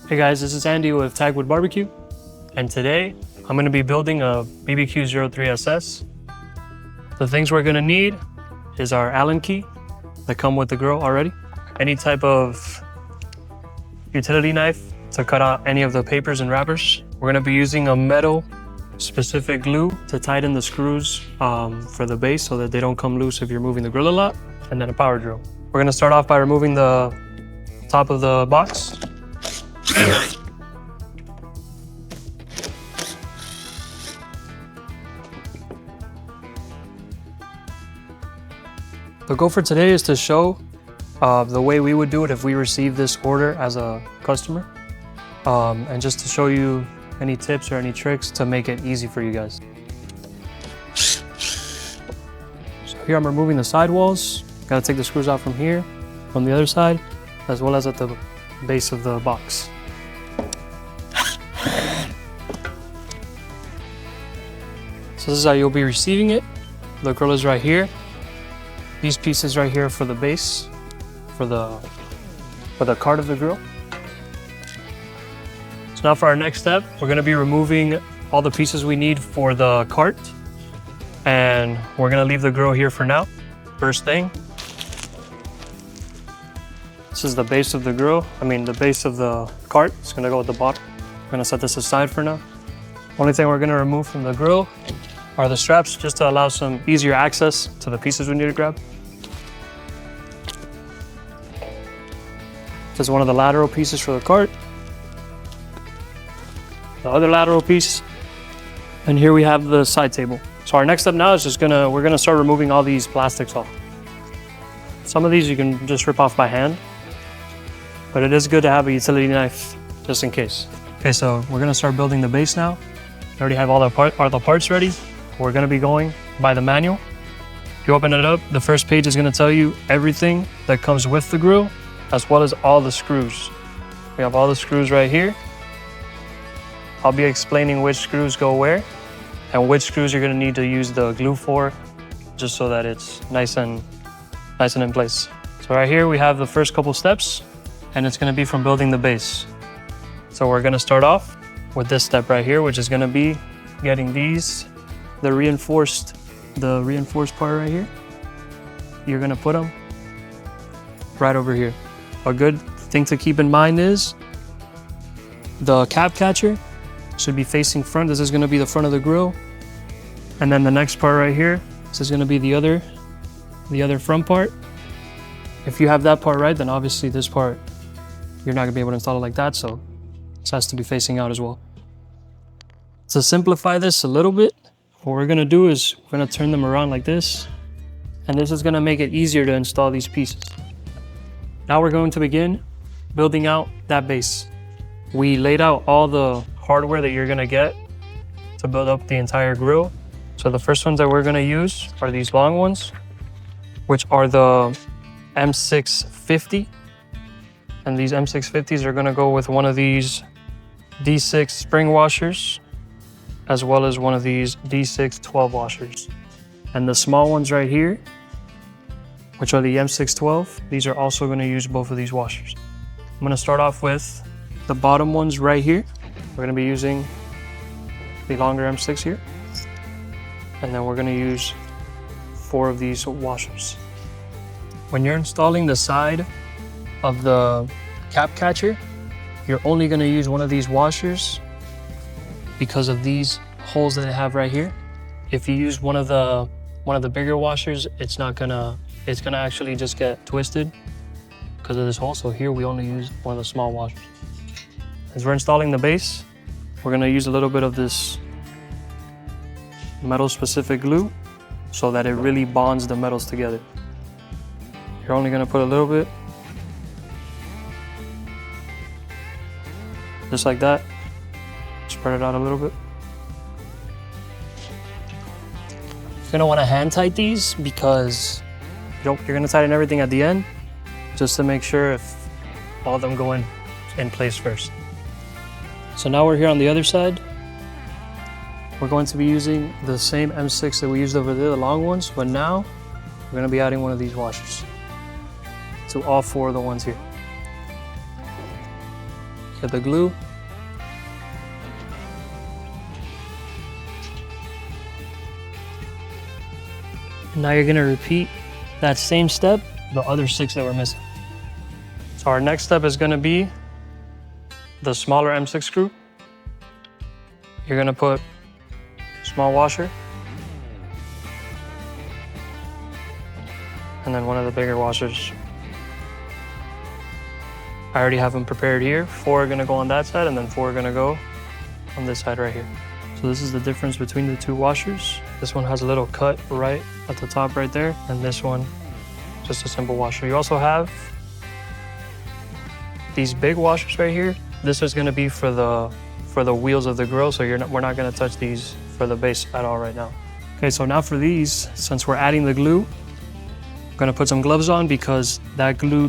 Hey guys, this is Andy with Tagwood BBQ, and today I'm going to be building a BBQ03SS. The things we're going to need is our Allen key that come with the grill already, any type of utility knife to cut out any of the papers and wrappers. We're going to be using a metal specific glue to tighten the screws for the base so that they don't come loose if you're moving the grill a lot, and then a power drill. We're going to start off by removing the top of the box. The goal for today is to show the way we would do it if we received this order as a customer, and just to show you any tips or any tricks to make it easy for you guys. So here I'm removing the sidewalls. Got to take the screws out from here, from the other side, as well as at the base of the box. So this is how you'll be receiving it. The grill is right here. These pieces right here for the base, for the cart of the grill. So now for our next step, we're gonna be removing all the pieces we need for the cart, and we're gonna leave the grill here for now. First thing, this is the base of the grill. The base of the cart. It's gonna go at the bottom. We're gonna set this aside for now. Only thing we're gonna remove from the grill are the straps, just to allow some easier access to the pieces we need to grab. This is one of the lateral pieces for the cart. The other lateral piece. And here we have the side table. So our next step now is we're gonna start removing all these plastics off. Some of these you can just rip off by hand, but it is good to have a utility knife just in case. Okay, so we're gonna start building the base now. We already have all the parts ready. We're gonna be going by the manual. If you open it up, the first page is gonna tell you everything that comes with the grill, as well as all the screws. We have all the screws right here. I'll be explaining which screws go where and which screws you're gonna need to use the glue for, just so that it's nice and in place. So right here we have the first couple steps, and it's gonna be from building the base. So we're gonna start off with this step right here, which is gonna be getting the reinforced part right here. You're gonna put them right over here. A good thing to keep in mind is the cap catcher should be facing front. This is gonna be the front of the grill. And then the next part right here, this is gonna be the other front part. If you have that part right, then obviously this part, you're not gonna be able to install it like that, so this has to be facing out as well. To simplify this a little bit, what we're gonna do is we're gonna turn them around like this, and this is gonna make it easier to install these pieces. Now we're going to begin building out that base. We laid out all the hardware that you're gonna get to build up the entire grill. So the first ones that we're gonna use are these long ones, which are the M650. And these M650s are gonna go with one of these D6 spring washers, as well as one of these D6 12 washers. And the small ones right here, which are the M612, these are also gonna use both of these washers. I'm gonna start off with the bottom ones right here. We're gonna be using the longer M6 here. And then we're gonna use 4 of these washers. When you're installing the side of the cap catcher, you're only gonna use one of these washers because of these holes that I have right here. If you use one of the bigger washers, it's gonna actually just get twisted because of this hole. So here we only use one of the small washers. As we're installing the base, we're gonna use a little bit of this metal specific glue so that it really bonds the metals together. You're only gonna put a little bit, just like that. Spread it out a little bit. You're gonna wanna hand tight these because you're gonna tighten everything at the end, just to make sure if all of them go in place first. So now we're here on the other side. We're going to be using the same M6 that we used over there, the long ones, but now we're gonna be adding one of these washers to all 4 of the ones here. Get the glue. And now you're gonna repeat that same step, the other 6 that we're missing. So our next step is gonna be the smaller M6 screw. You're gonna put a small washer and then one of the bigger washers. I already have them prepared here. 4 are gonna go on that side and then 4 are gonna go on this side right here. So this is the difference between the 2 washers. This one has a little cut right at the top right there, and this one, just a simple washer. You also have these big washers right here. This is gonna be for the wheels of the grill, so we're not gonna touch these for the base at all right now. Okay, so now for these, since we're adding the glue, I'm gonna put some gloves on because that glue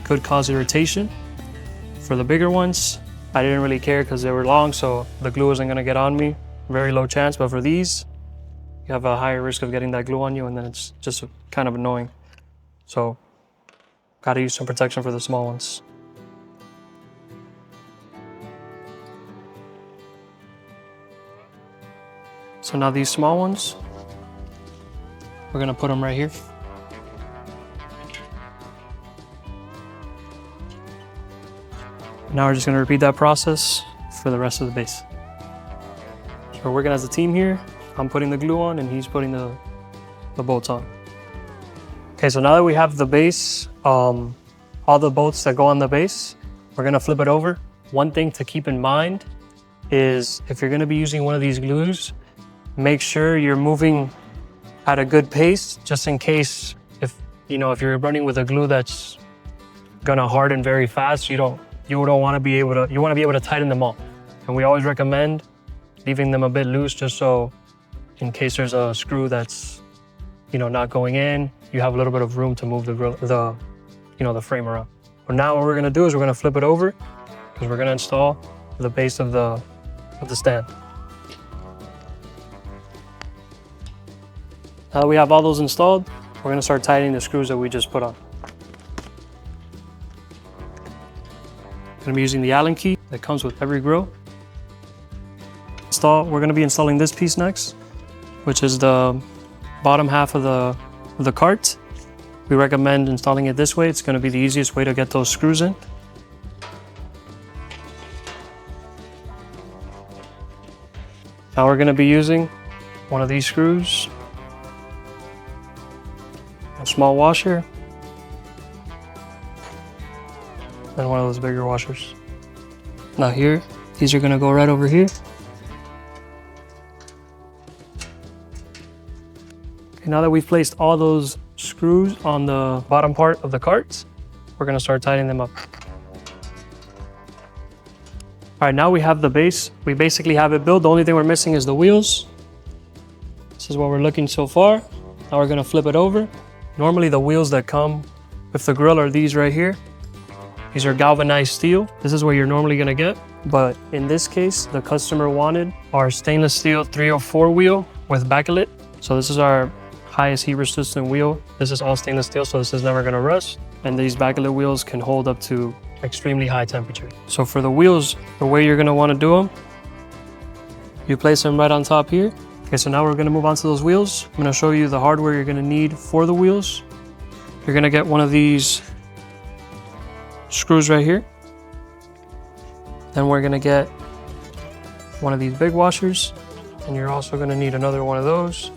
could cause irritation. For the bigger ones, I didn't really care because they were long, so the glue isn't gonna get on me. Very low chance, but for these, you have a higher risk of getting that glue on you, and then it's just kind of annoying. So, gotta use some protection for the small ones. So now these small ones, we're gonna put them right here. Now we're just gonna repeat that process for the rest of the base. So we're working as a team here. I'm putting the glue on and he's putting the bolts on. Okay, so now that we have the base, all the bolts that go on the base, we're gonna flip it over. One thing to keep in mind is if you're gonna be using one of these glues, make sure you're moving at a good pace, just in case if you're running with a glue that's gonna harden very fast, you want to be able to tighten them all. And we always recommend leaving them a bit loose, just so in case there's a screw that's not going in, you have a little bit of room to move the frame around. But now what we're gonna do is we're gonna flip it over because we're gonna install the base of the stand. Now that we have all those installed, we're gonna start tightening the screws that we just put on. Gonna be using the Allen key that comes with every grill. We're gonna be installing this piece next, which is the bottom half of the cart. We recommend installing it this way. It's gonna be the easiest way to get those screws in. Now we're gonna be using one of these screws, a small washer, and one of those bigger washers. Now here, these are gonna go right over here. Okay, now that we've placed all those screws on the bottom part of the carts, we're gonna start tightening them up. All right, now we have the base. We basically have it built. The only thing we're missing is the wheels. This is what we're looking so far. Now we're gonna flip it over. Normally the wheels that come with the grill are these right here. These are galvanized steel. This is what you're normally gonna get. But in this case, the customer wanted our stainless steel 304 wheel with backlit. So this is our highest heat resistant wheel. This is all stainless steel, so this is never gonna rust. And these backlit wheels can hold up to extremely high temperature. So for the wheels, the way you're gonna wanna do them, you place them right on top here. Okay, so now we're gonna move on to those wheels. I'm gonna show you the hardware you're gonna need for the wheels. You're gonna get one of these screws right here. Then we're gonna get one of these big washers, and you're also gonna need another one of those,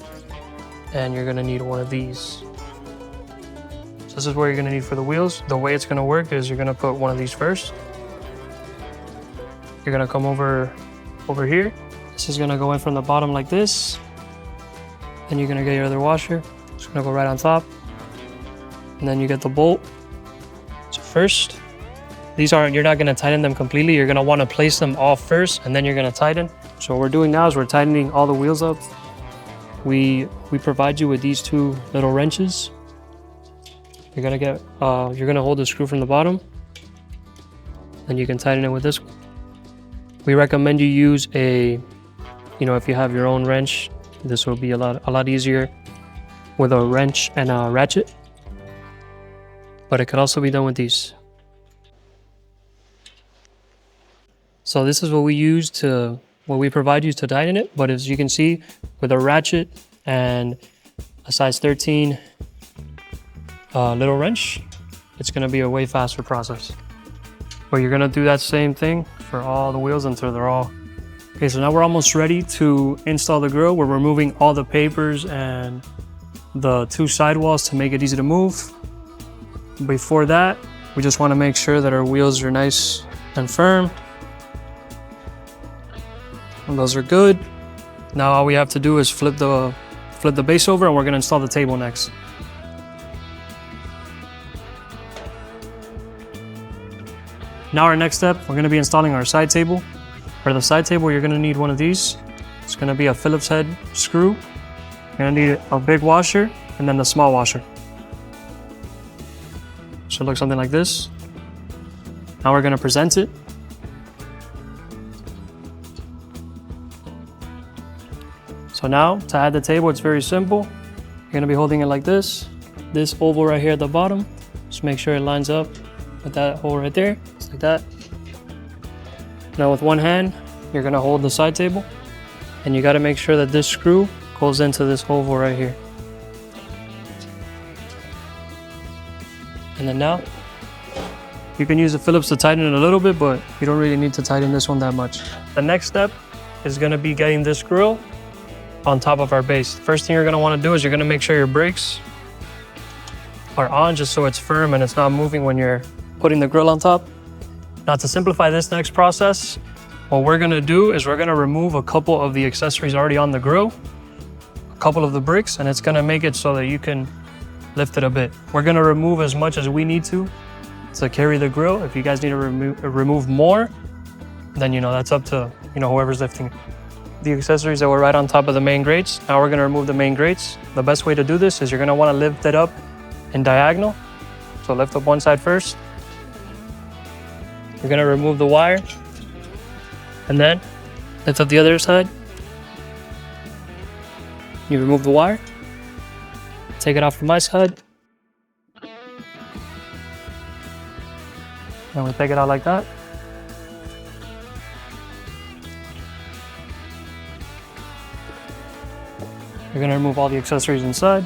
and you're gonna need one of these. So this is what you're gonna need for the wheels. The way it's gonna work is you're gonna put one of these first. You're gonna come over here. This is gonna go in from the bottom like this. Then you're gonna get your other washer. It's gonna go right on top. And then you get the bolt. So first, you're not gonna tighten them completely. You're gonna wanna place them all first, and then you're gonna tighten. So what we're doing now is we're tightening all the wheels up. We provide you with these 2 little wrenches. You're gonna hold the screw from the bottom, and you can tighten it with this one. We recommend you use if you have your own wrench, this will be a lot easier with a wrench and a ratchet. But it could also be done with these. So this is what we provide you to tighten it. But as you can see, with a ratchet and a size 13 little wrench, it's gonna be a way faster process. But you're gonna do that same thing for all the wheels until they're all. Okay, so now we're almost ready to install the grill. We're removing all the papers and the 2 sidewalls to make it easy to move. Before that, we just wanna make sure that our wheels are nice and firm. And those are good. Now all we have to do is flip the base over, and we're gonna install the table next. Now our next step, we're gonna be installing our side table. For the side table, you're gonna need one of these. It's gonna be a Phillips head screw. You're gonna need a big washer and then the small washer. Should look something like this. Now we're gonna present it. So now, to add the table, it's very simple. You're gonna be holding it like this. This oval right here at the bottom, just make sure it lines up with that hole right there, just like that. Now with one hand, you're gonna hold the side table, and you gotta make sure that this screw goes into this oval right here. And then now, you can use the Phillips to tighten it a little bit, but you don't really need to tighten this one that much. The next step is gonna be getting this grill on top of our base. First thing you're gonna wanna do is you're gonna make sure your brakes are on, just so it's firm and it's not moving when you're putting the grill on top. Now to simplify this next process, what we're gonna do is we're gonna remove a couple of the accessories already on the grill, a couple of the bricks, and it's gonna make it so that you can lift it a bit. We're gonna remove as much as we need to carry the grill. If you guys need to remove more, then that's up to whoever's lifting it. The accessories that were right on top of the main grates, now we're gonna remove the main grates. The best way to do this is you're gonna wanna lift it up in diagonal. So lift up one side first. You're gonna remove the wire, and then lift up the other side. You remove the wire, take it off from my side, and we take it out like that. You're gonna remove all the accessories inside.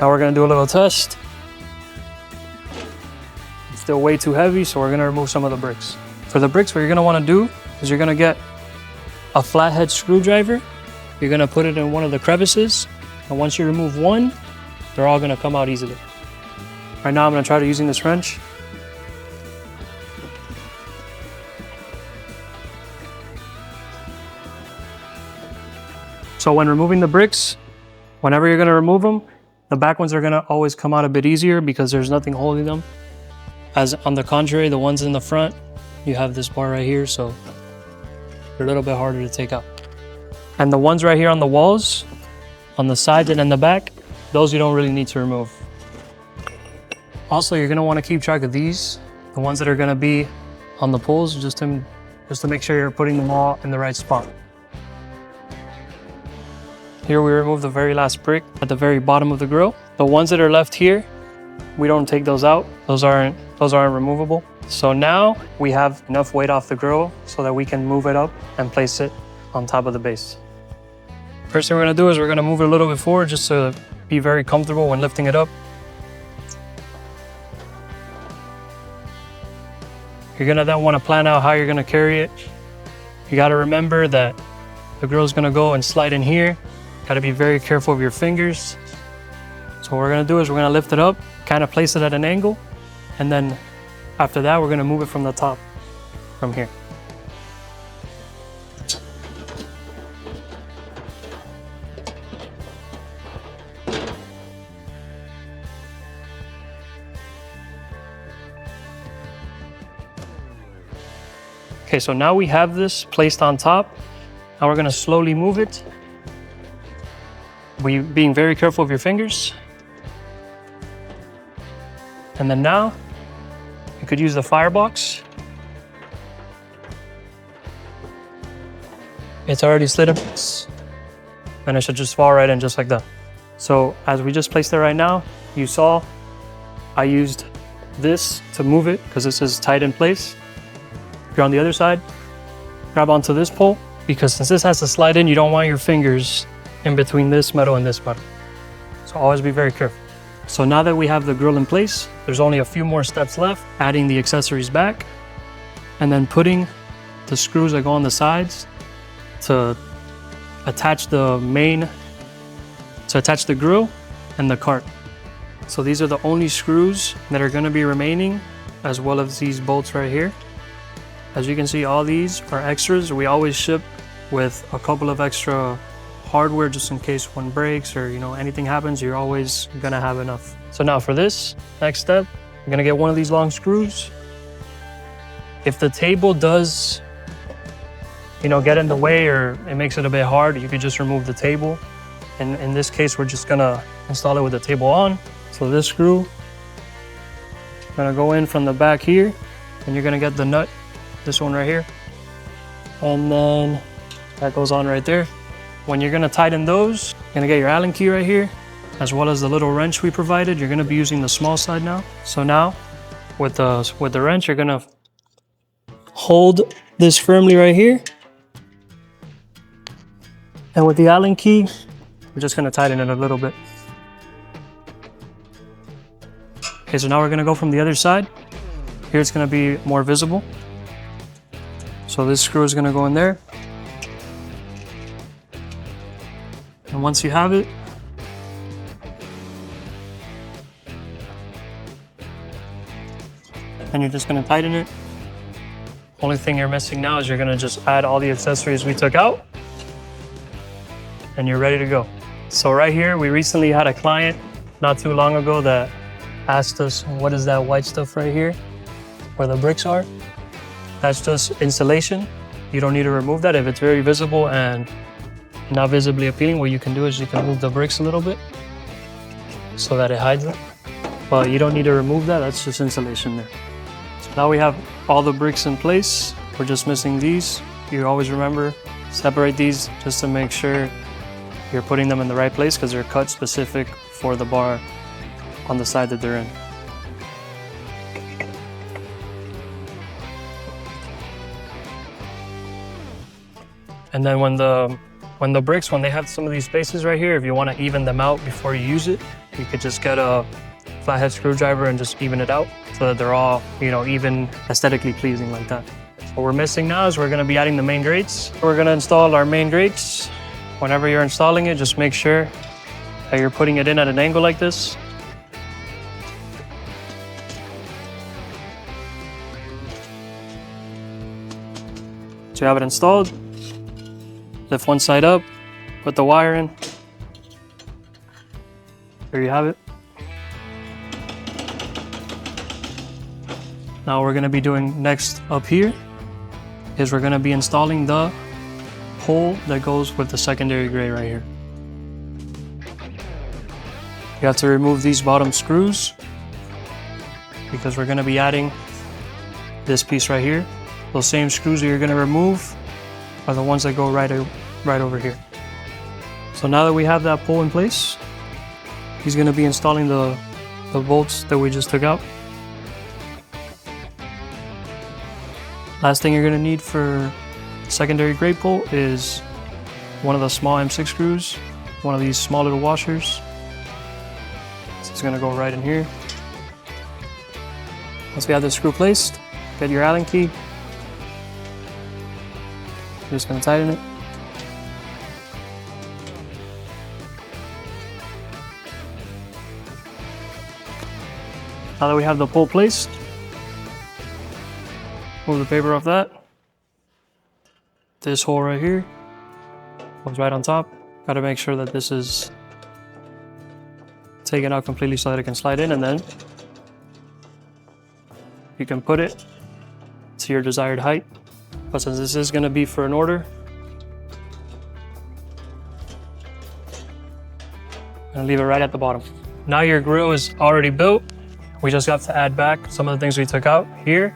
Now we're gonna do a little test. It's still way too heavy, so we're gonna remove some of the bricks. For the bricks, what you're gonna wanna do is you're gonna get a flathead screwdriver. You're gonna put it in one of the crevices, and once you remove one, they're all gonna come out easily. Right now, I'm gonna try to using this wrench. So when removing the bricks, whenever you're gonna remove them, the back ones are gonna always come out a bit easier because there's nothing holding them. As on the contrary, the ones in the front, you have this bar right here, so they're a little bit harder to take out. And the ones right here on the walls, on the sides and in the back, those you don't really need to remove. Also, you're gonna wanna keep track of these, the ones that are gonna be on the pulls, just to make sure you're putting them all in the right spot. Here we remove the very last brick at the very bottom of the grill. The ones that are left here, we don't take those out. Those aren't removable. So now we have enough weight off the grill so that we can move it up and place it on top of the base. First thing we're gonna do is we're gonna move it a little bit forward just to be very comfortable when lifting it up. You're gonna then wanna plan out how you're gonna carry it. You gotta remember that the grill's gonna go and slide in here. Gotta be very careful of your fingers. So what we're gonna do is we're gonna lift it up, kind of place it at an angle, and then after that, we're gonna move it from the top, from here. Okay, so now we have this placed on top. Now we're gonna slowly move it. Being very careful of your fingers. And then now, you could use the firebox. It's already slid in place, and it should just fall right in just like that. So as we just placed it right now, you saw I used this to move it because this is tight in place. If you're on the other side, grab onto this pole, because since this has to slide in, you don't want your fingers in between this metal and this metal. So always be very careful. So now that we have the grill in place, there's only a few more steps left, adding the accessories back, and then putting the screws that go on the sides to attach the grill and the cart. So these are the only screws that are gonna be remaining, as well as these bolts right here. As you can see, all these are extras. We always ship with a couple of extra hardware just in case one breaks or anything happens. You're always gonna have enough. So now for this next step, you're gonna get one of these long screws. If the table does get in the way or it makes it a bit hard, you could just remove the table. And in this case, we're just gonna install it with the table on. So this screw is gonna go in from the back here, and you're gonna get the nut, this one right here. And then that goes on right there. When you're gonna tighten those, you're gonna get your Allen key right here, as well as the little wrench we provided. You're gonna be using the small side now. So now, with the wrench, you're gonna hold this firmly right here. And with the Allen key, we're just gonna tighten it a little bit. Okay, so now we're gonna go from the other side. Here it's gonna be more visible. So this screw is gonna go in there. And once you have it, and you're just gonna tighten it. Only thing you're missing now is you're gonna just add all the accessories we took out, and you're ready to go. So right here, we recently had a client not too long ago that asked us, what is that white stuff right here, where the bricks are? That's just insulation. You don't need to remove that. If it's very visible and not visibly appealing, what you can do is you can move the bricks a little bit so that it hides them. But you don't need to remove that, that's just insulation there. So now we have all the bricks in place. We're just missing these. You always remember, separate these just to make sure you're putting them in the right place, because they're cut specific for the bar on the side that they're in. And then when the bricks, when they have some of these spaces right here, if you want to even them out before you use it, you could just get a flathead screwdriver and just even it out so that they're all, even aesthetically pleasing like that. What we're missing now is we're going to be adding the main grates. We're going to install our main grates. Whenever you're installing it, just make sure that you're putting it in at an angle like this. So you have it installed. Lift one side up, put the wire in. There you have it. Now what we're gonna be doing next up here is we're gonna be installing the hole that goes with the secondary grate right here. You have to remove these bottom screws because we're gonna be adding this piece right here. Those same screws that you're gonna remove are the ones that go right over here. So now that we have that pole in place, he's gonna be installing the bolts that we just took out. Last thing you're gonna need for secondary grate pole is one of the small M6 screws, one of these small little washers. So it's gonna go right in here. Once we have the screw placed, get your Allen key. You're just gonna tighten it. Now that we have the pole placed, move the paper off that. This hole right here goes right on top. Gotta make sure that this is taken out completely so that it can slide in, and then you can put it to your desired height. But since this is gonna be for an order, I'm gonna leave it right at the bottom. Now your grill is already built. We just have to add back some of the things we took out. Here,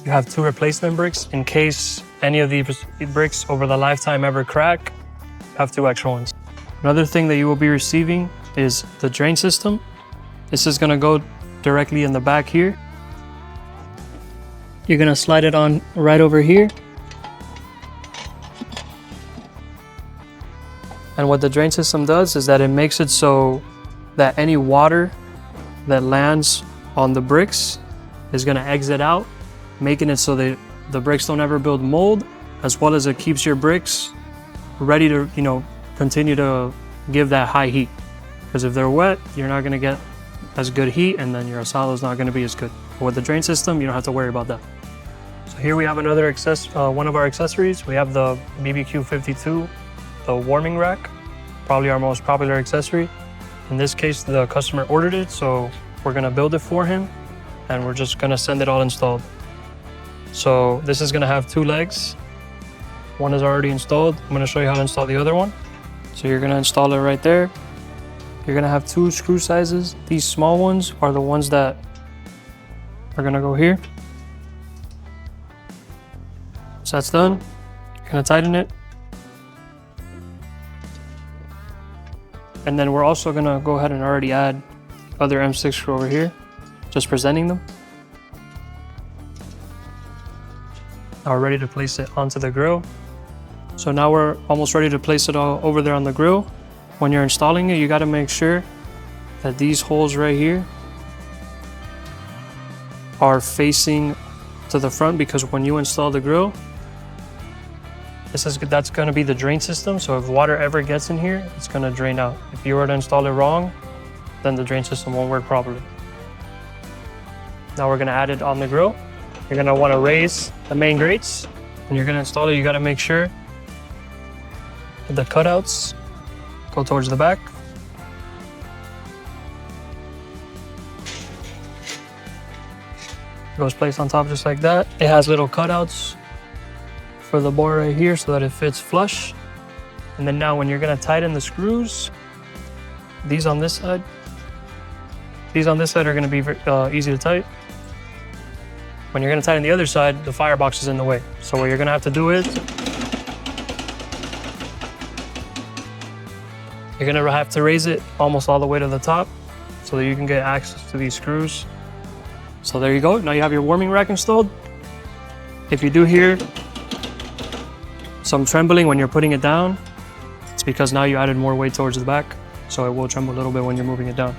you have 2 replacement bricks in case any of these bricks over the lifetime ever crack. You have 2 extra ones. Another thing that you will be receiving is the drain system. This is gonna go directly in the back here. You're gonna slide it on right over here. And what the drain system does is that it makes it so that any water that lands on the bricks is gonna exit out, making it so that the bricks don't ever build mold, as well as it keeps your bricks ready to, you know, continue to give that high heat. Because if they're wet, you're not gonna get as good heat, and then your asado is not gonna be as good. But with the drain system, you don't have to worry about that. So here we have another one of our accessories. We have the BBQ52, the warming rack, probably our most popular accessory. In this case, the customer ordered it, so we're gonna build it for him, and we're just gonna send it all installed. So this is gonna have 2 legs. One is already installed. I'm gonna show you how to install the other one. So you're gonna install it right there. You're gonna have 2 screw sizes. These small ones are the ones that are gonna go here. So that's done. You're gonna tighten it. And then we're also gonna go ahead and already add the other M6 screw over here, just presenting them. Now we're ready to place it onto the grill. So now we're almost ready to place it all over there on the grill. When you're installing it, you gotta make sure that these holes right here are facing to the front, because when you install the grill, that's gonna be the drain system. So if water ever gets in here, it's gonna drain out. If you were to install it wrong, then the drain system won't work properly. Now we're gonna add it on the grill. You're gonna wanna raise the main grates. When you're gonna install it, you gotta make sure that the cutouts go towards the back. It goes placed on top just like that. It has little cutouts for the bar right here so that it fits flush. And then now when you're gonna tighten the screws, these on this side are gonna be easy to tighten. When you're gonna tighten the other side, the firebox is in the way. So what you're gonna have to do is, you're gonna have to raise it almost all the way to the top so that you can get access to these screws. So there you go. Now you have your warming rack installed. If you do hear some trembling when you're putting it down, it's because now you added more weight towards the back, so it will tremble a little bit when you're moving it down.